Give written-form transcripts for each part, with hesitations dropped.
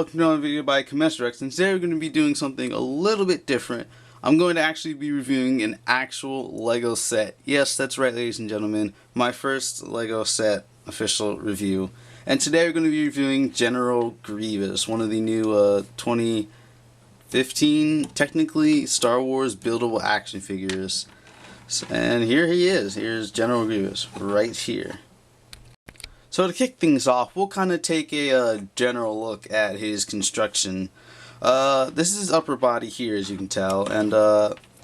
welcome to another video by Comesrex, and today we're going to be doing something a little bit different. I'm going to actually be reviewing an actual LEGO set. Yes, that's right, ladies and gentlemen, my first LEGO set official review. And today we're going to be reviewing General Grievous, one of the new 2015, technically, Star Wars buildable action figures. And here he is. Here's General Grievous, right here. So to kick things off, we'll kind of take a general look at his construction. This is his upper body here, as you can tell, and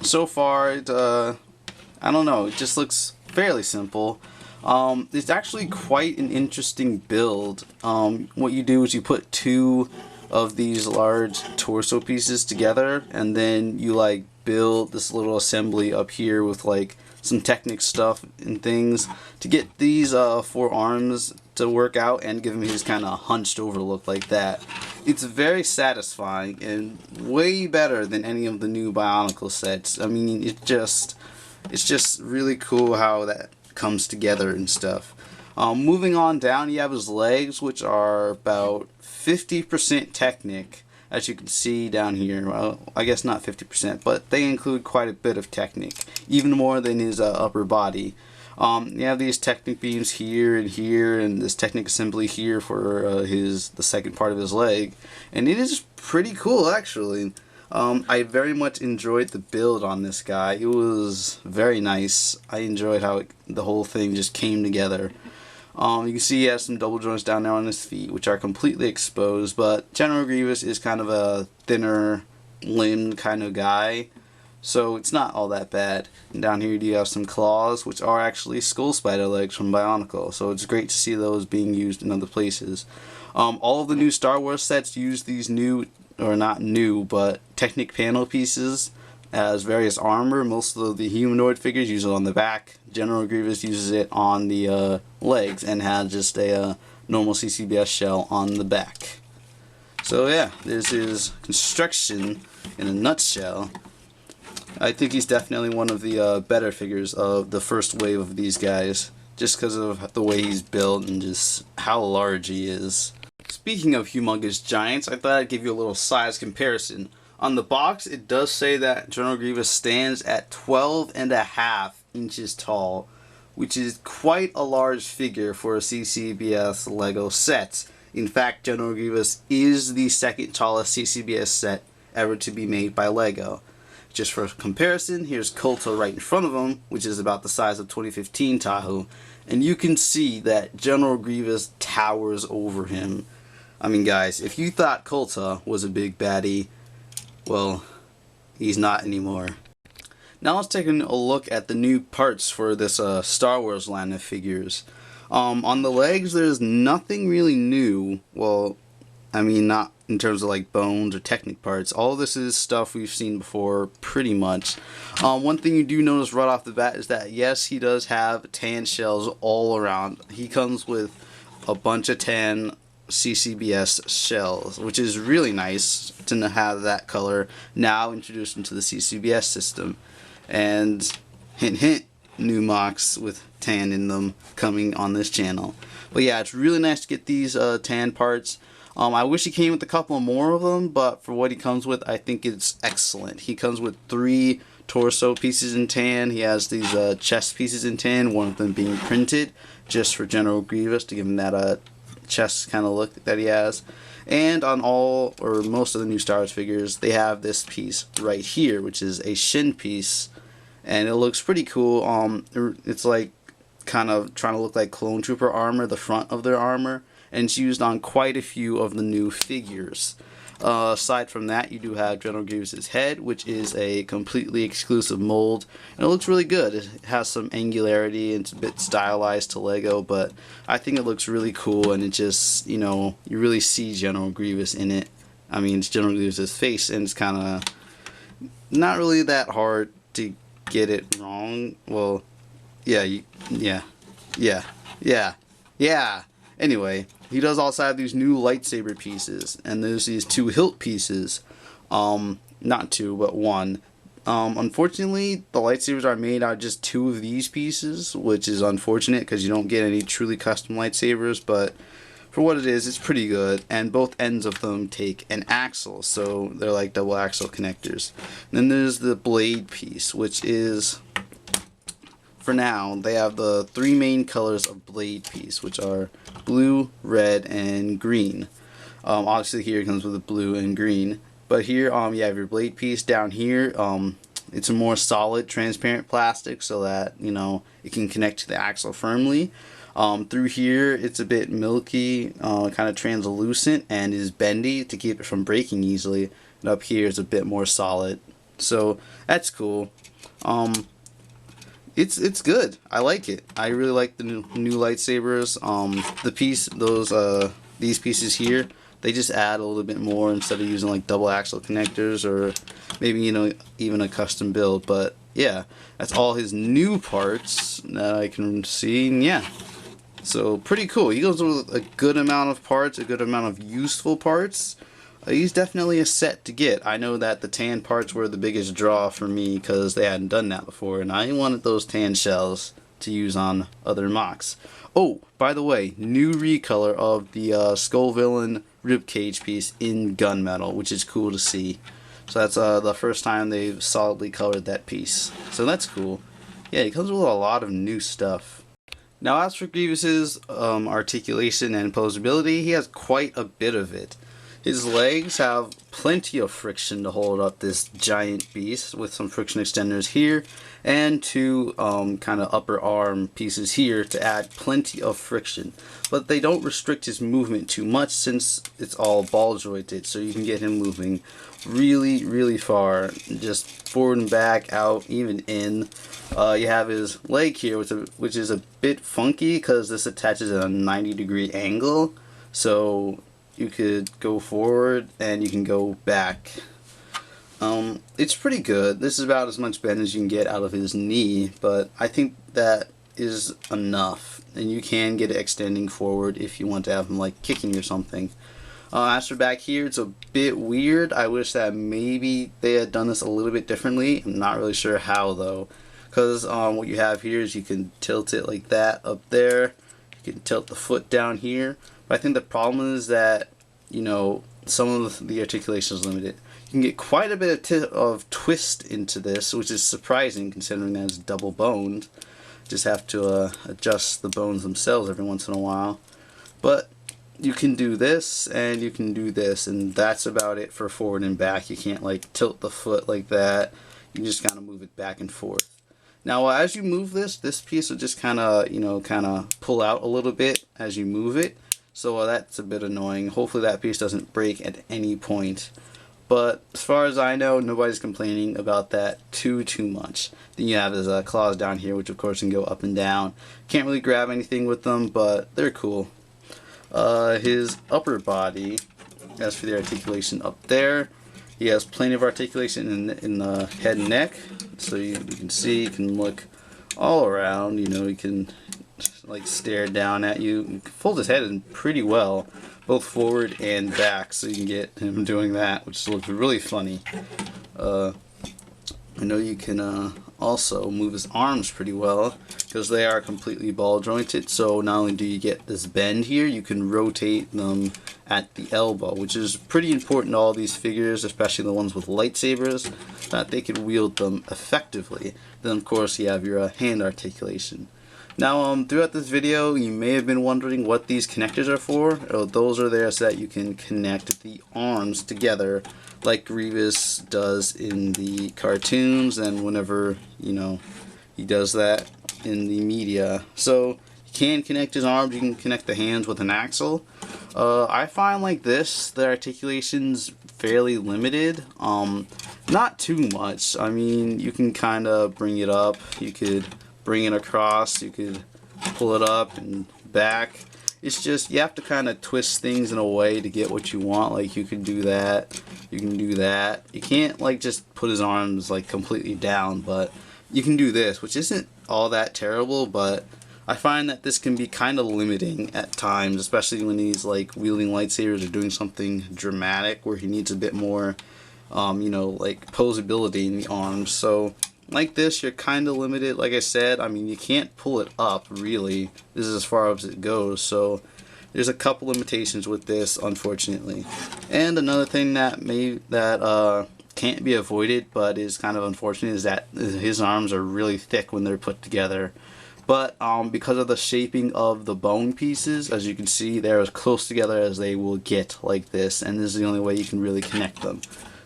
so far, I don't know, it just looks fairly simple. It's actually quite an interesting build. What you do is you put two of these large torso pieces together, and then you like build this little assembly up here with like some Technic stuff and things to get these four arms to work out and give him his kind of hunched over look like that. It's very satisfying and way better than any of the new Bionicle sets. I mean, it's just really cool how that comes together and stuff. Moving on down, you have his legs, which are about 50% Technic. As you can see down here, well, I guess not 50%, but they include quite a bit of Technic, even more than his upper body. You have these Technic beams here, and this Technic assembly here for the second part of his leg, and it is pretty cool actually. I very much enjoyed the build on this guy. It was very nice. I enjoyed how the whole thing just came together. You can see he has some double joints down there on his feet, which are completely exposed, but General Grievous is kind of a thinner limbed kind of guy, so it's not all that bad. And down here you have some claws, which are actually skull spider legs from Bionicle, so it's great to see those being used in other places. All of the new Star Wars sets use these new, or not new, but Technic panel pieces as various armor. Most of the humanoid figures use it on the back. General Grievous uses it on the legs and has just a normal CCBS shell on the back. So yeah, there's his construction in a nutshell. I think he's definitely one of the better figures of the first wave of these guys, just because of the way he's built and just how large he is. Speaking of humongous giants, I thought I'd give you a little size comparison. On the box, it does say that General Grievous stands at 12.5 inches tall, which is quite a large figure for a CCBS LEGO set. In fact, General Grievous is the second tallest CCBS set ever to be made by LEGO. Just for comparison, here's Kolto right in front of him, which is about the size of 2015 Tahoe, and you can see that General Grievous towers over him. I mean, guys, if you thought Kolto was a big baddie, well, he's not anymore. Now let's take a look at the new parts for this Star Wars line of figures. On the legs, there's nothing really new. Well, I mean, not in terms of like bones or Technic parts. All of this is stuff we've seen before, pretty much. One thing you do notice right off the bat is that, yes, he does have tan shells all around. He comes with a bunch of tan CCBS shells, which is really nice to have that color now introduced into the CCBS system. And hint hint, new mocks with tan in them coming on this channel. But yeah, it's really nice to get these tan parts. I wish he came with a couple more of them, but for what he comes with, I think it's excellent. He comes with 3 torso pieces in tan. He has these chest pieces in tan, one of them being printed just for General Grievous to give him that chest kind of look that he has. And on all or most of the new Star Wars figures, they have this piece right here, which is a shin piece, and it looks pretty cool. It's like kind of trying to look like Clone Trooper armor, the front of their armor, and it's used on quite a few of the new figures. Aside from that, you do have General Grievous' head, which is a completely exclusive mold, and it looks really good. It has some angularity and it's a bit stylized to LEGO, but I think it looks really cool, and it just, you know, you really see General Grievous in it. I mean, it's General Grievous' face, and it's kind of not really that hard to get it wrong. Well, yeah. Anyway, he does also have these new lightsaber pieces, and there's these 2 hilt pieces. Not 2, but 1. Unfortunately, the lightsabers are made out of just 2 of these pieces, which is unfortunate because you don't get any truly custom lightsabers, but for what it is, it's pretty good, and both ends of them take an axle, so they're like double axle connectors. And then there's the blade piece, which is, for now, they have the three main colors of blade piece, which are blue, red, and green. Obviously here it comes with the blue and green, but here you have your blade piece. Down here it's a more solid transparent plastic so that it can connect to the axle firmly. Through here it's a bit milky, kind of translucent, and is bendy to keep it from breaking easily. And up here is a bit more solid, so that's cool. It's good. I like it. I really like the new lightsabers. These pieces here, they just add a little bit more instead of using like double axle connectors or maybe even a custom build. But yeah, that's all his new parts that I can see. And yeah, so pretty cool. He goes with a good amount of parts, a good amount of useful parts. He's definitely a set to get. I know that the tan parts were the biggest draw for me because they hadn't done that before, and I wanted those tan shells to use on other mocks. Oh, by the way, new recolor of the Skull Villain ribcage piece in gunmetal, which is cool to see. So that's the first time they've solidly colored that piece. So that's cool. Yeah, it comes with a lot of new stuff. Now as for Grievous's articulation and posability, he has quite a bit of it. His legs have plenty of friction to hold up this giant beast, with some friction extenders here and two kind of upper arm pieces here to add plenty of friction. But they don't restrict his movement too much since it's all ball jointed, so you can get him moving really far, just forward and back, out, even in. You have his leg here, which is a bit funky because this attaches at a 90-degree angle, so you could go forward and you can go back. It's pretty good. This is about as much bend as you can get out of his knee, but I think that is enough, and you can get it extending forward if you want to have him like kicking or something. As for back here, it's a bit weird. I wish that maybe they had done this a little bit differently. I'm not really sure how though, because what you have here is you can tilt it like that up there. You can tilt the foot down here. But I think the problem is that, some of the articulation is limited. You can get quite a bit of twist into this, which is surprising considering that it's double boned. Just have to adjust the bones themselves every once in a while. But you can do this and you can do this, and that's about it for forward and back. You can't like tilt the foot like that. You can just kind of move it back and forth. Now as you move this piece will just kind of pull out a little bit as you move it. So that's a bit annoying. Hopefully that piece doesn't break at any point. But as far as I know, nobody's complaining about that too much. Then you have his claws down here, which of course can go up and down. Can't really grab anything with them, but they're cool. His upper body, as for the articulation up there, he has plenty of articulation in the head and neck. So you can see, you can look all around, he can like stare down at you. You can fold his head in pretty well, both forward and back, so you can get him doing that, which looks really funny. I know you can also move his arms pretty well because they are completely ball jointed, so not only do you get this bend here, you can rotate them at the elbow, which is pretty important to all these figures, especially the ones with lightsabers, that they can wield them effectively. Then of course you have your hand articulation. Now throughout this video you may have been wondering what these connectors are for. Those are there so that you can connect the arms together like Grievous does in the cartoons and whenever he does that in the media. So you can connect his arms, you can connect the hands with an axle. I find like this, the articulation's fairly limited. Not too much. I mean, you can kind of bring it up, you could bring it across, you could pull it up and back. It's just you have to kind of twist things in a way to get what you want. Like you can do that, you can do that. You can't like just put his arms like completely down, but you can do this, which isn't all that terrible, but I find that this can be kind of limiting at times, especially when he's like wielding lightsabers or doing something dramatic where he needs a bit more like posability in the arms. So like this, you're kind of limited. Like I said, I mean, you can't pull it up really. This is as far as it goes, so There's a couple limitations with this, unfortunately. And another thing that can't be avoided, but is kind of unfortunate, is that his arms are really thick when they're put together. But because of the shaping of the bone pieces, as you can see, they're as close together as they will get, like this, and this is the only way you can really connect them.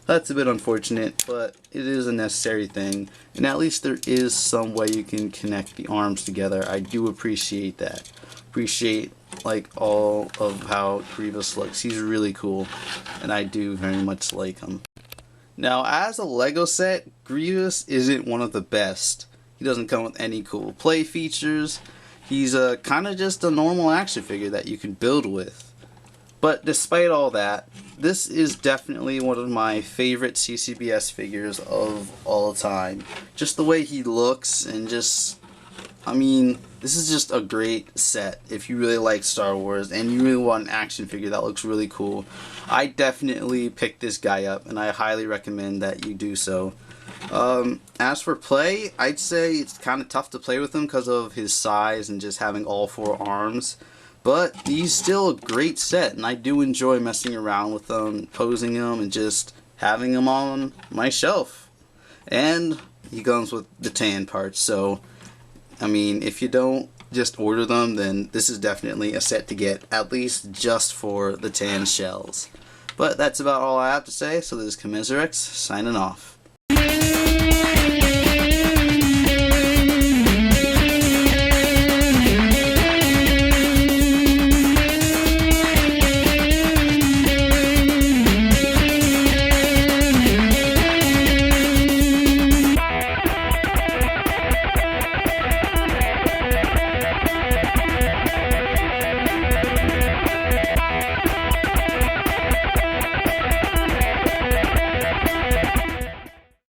That's a bit unfortunate, but it is a necessary thing, and at least there is some way you can connect the arms together. I do appreciate that. Appreciate like all of how Grievous looks. He's really cool, and I do very much like him. Now, as a Lego set, Grievous isn't one of the best. He doesn't come with any cool play features. He's kind of just a normal action figure that you can build with. But despite all that, this is definitely one of my favorite CCBS figures of all time. Just the way he looks, and just, I mean, this is just a great set if you really like Star Wars and you really want an action figure that looks really cool. I definitely picked this guy up, and I highly recommend that you do so. As for play, I'd say it's kind of tough to play with him because of his size and just having all 4 arms. But he's still a great set, and I do enjoy messing around with them, posing them, and just having them on my shelf. And he comes with the tan parts, so I mean, if you don't just order them, then this is definitely a set to get, at least just for the tan shells. But that's about all I have to say, so this is Commiserax signing off.